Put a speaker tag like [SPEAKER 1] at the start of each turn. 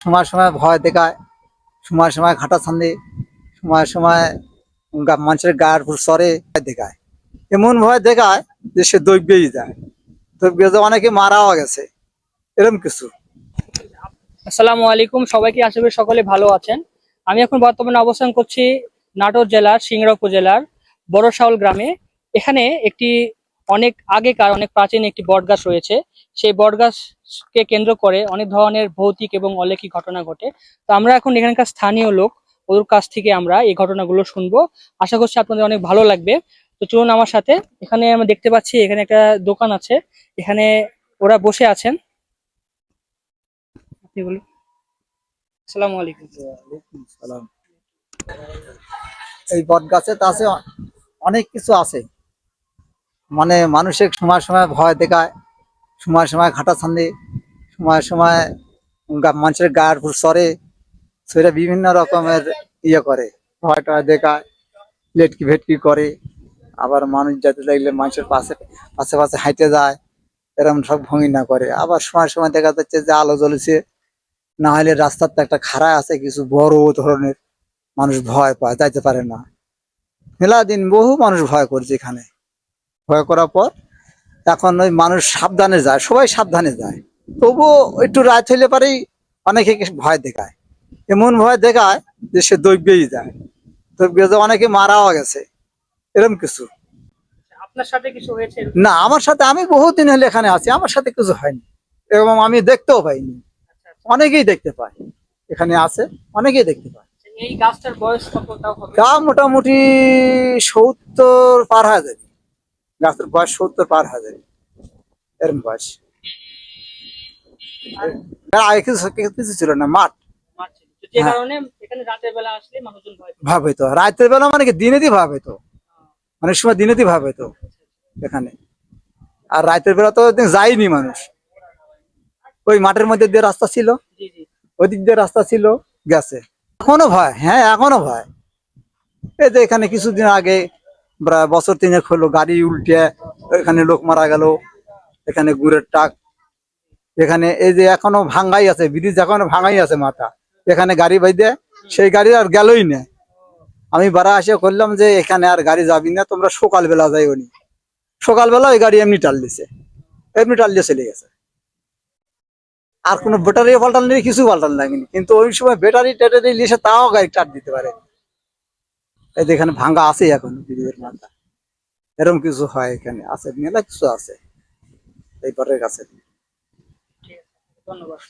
[SPEAKER 1] সময় সময় ভয় দেখায়, সময় সময় ঘাটাছান্দি, সময় সময় মানুষের গায়ের উপর চড়ে দেখায়। এমন ভয় দেখায় যে সে দৈব্যই যায়, দৈব্য যে অনেকে মারাও গেছে, এরকম কিছু।
[SPEAKER 2] আসসালামু আলাইকুম, সবাইকে আশা করি সকলে ভালো আছেন। আমি এখন বর্তমানে অবস্থান করছি নাটোর জেলার সিংড়া উপজেলার বড়শাওল গ্রামে। এখানে একটি অনেক আগেকার অনেক প্রাচীন একটি বটগাছ রয়েছে। সেই বটগাছকে কেন্দ্র করে অনেক ধরনের ভৌতিক এবং অলৌকিক ঘটনা ঘটে। তো আমরা এখন এখানকার স্থানীয় লোক, ওর কাছ থেকে আমরা এই ঘটনাগুলো শুনবো। আশা করছি আপনাদের অনেক ভালো লাগবে। তো চলুন আমার সাথে। এখানে আমরা দেখতে পাচ্ছি এখানে একটা দোকান আছে, এখানে ওরা বসে আছেন। আপনি বলুন। আসসালামু আলাইকুম।
[SPEAKER 1] ওয়ালাইকুম সালাম। এই বট গাছে তা আছে, অনেক কিছু আছে। মানে মানুষের সময় সময় ভয় দেখায়, সময় সময় ঘাটাছান্দি, সময় সময় মানুষের গায়ের উপর চড়ে, সেটা বিভিন্ন রকমের করে, ভয় টয় দেখায়, লেটকি ভেটকি করে। আবার মানুষ যেতে লাগলে মানুষের পাশে পাশে পাশে হাঁটে যায়, এরকম সব ভঙ্গি করে। আবার সময় সময় দেখা যাচ্ছে যে আলো জ্বলেছে, না হলে রাস্তার তো একটা খাড়া আছে কিছু বড় ধরনের, মানুষ ভয় পায়, যাইতে পারে না। মেলা দিন বহু মানুষ ভয় করছে এখানে। ভয় করার পর এখন ওই মানুষ সাবধানে যায়, সবাই সাবধানে যায়, তবুও একটু রাত হইলে পারেই অনেকে ভয় দেখায়। এমন ভয় দেখায় যে সে দৈব্যই যায়, দৈব্য যে অনেকে মারাও গেছে, এরকম কিছু।
[SPEAKER 2] আপনার সাথে কিছু হয়েছে?
[SPEAKER 1] না, আমার সাথে, আমি বহুদিন হলে এখানে আছি, আমার সাথে কিছু হয়নি এবং আমি দেখতেও পাইনি। অনেকেই দেখতে পায়, এখানে আছে, অনেকেই দেখতে পায়।
[SPEAKER 2] এই গাছটার বয়স কত তাও হবে?
[SPEAKER 1] গা মোটামুটি 70 পার হয়ে যাবে, গাছের বয়স 70 পার হয়ে যাবে, এরকম বয়স। আগে কিছু কিছু ছিল না, মাঠ।
[SPEAKER 2] মাঠ ছিল। তো যে
[SPEAKER 1] হ্যাঁ,
[SPEAKER 2] কারণে এখানে রাতের বেলা আসলে মানুষজন ভয় পায়।
[SPEAKER 1] ভাব হইতো রাতের বেলা, মানে কি দিনেরই ভাব হইতো, অনেক সময় দিনেরই ভাব হইতো এখানে। আর রাতের বেলা তো যায়নি মানুষ, ওই মাঠের মধ্যে দিয়ে রাস্তা ছিল,
[SPEAKER 2] জি জি।
[SPEAKER 1] ওই দিক দিয়ে রাস্তা ছিল, গেছে। এখনো ভয়, হ্যাঁ এখনো ভয়। এই যে এখানে কিছুদিন আগে, প্রায় বছর 3 হলো, গাড়ি উল্টে এখানে লোক মারা গেল, এখানে গুড়ের টাক। এখানে এই যে এখনো ভাঙ্গাই আছে, ব্রিজ এখনো ভাঙ্গাই আছে মাথা, এখানে গাড়ি বাইদে, সেই গাড়ি আর গেলই না। আমি বাড়া এসে করলাম যে এখানে আর গাড়ি যাবি না, তোমরা সকালবেলা যাইও নি। সকালবেলা ওই গাড়ি এমনি টাল দিছে, এমনি টাল দিয়ে চলে গেছে। আর কোনো ব্যাটারি পাল্টাল নেই, কিছু পাল্টাল লাগেনি, কিন্তু ওই সময় ব্যাটারি ট্যাটারি লিসে তাও গাড়ি টাট দিতে পারে। এই যে এখানে ভাঙ্গা আছে এখন ব্রিজের মাথা, এরকম কিছু হয়, এখানে আছে, মেলা কিছু আছে এই পরের কাছে।
[SPEAKER 2] ঠিক আছে, ধন্যবাদ।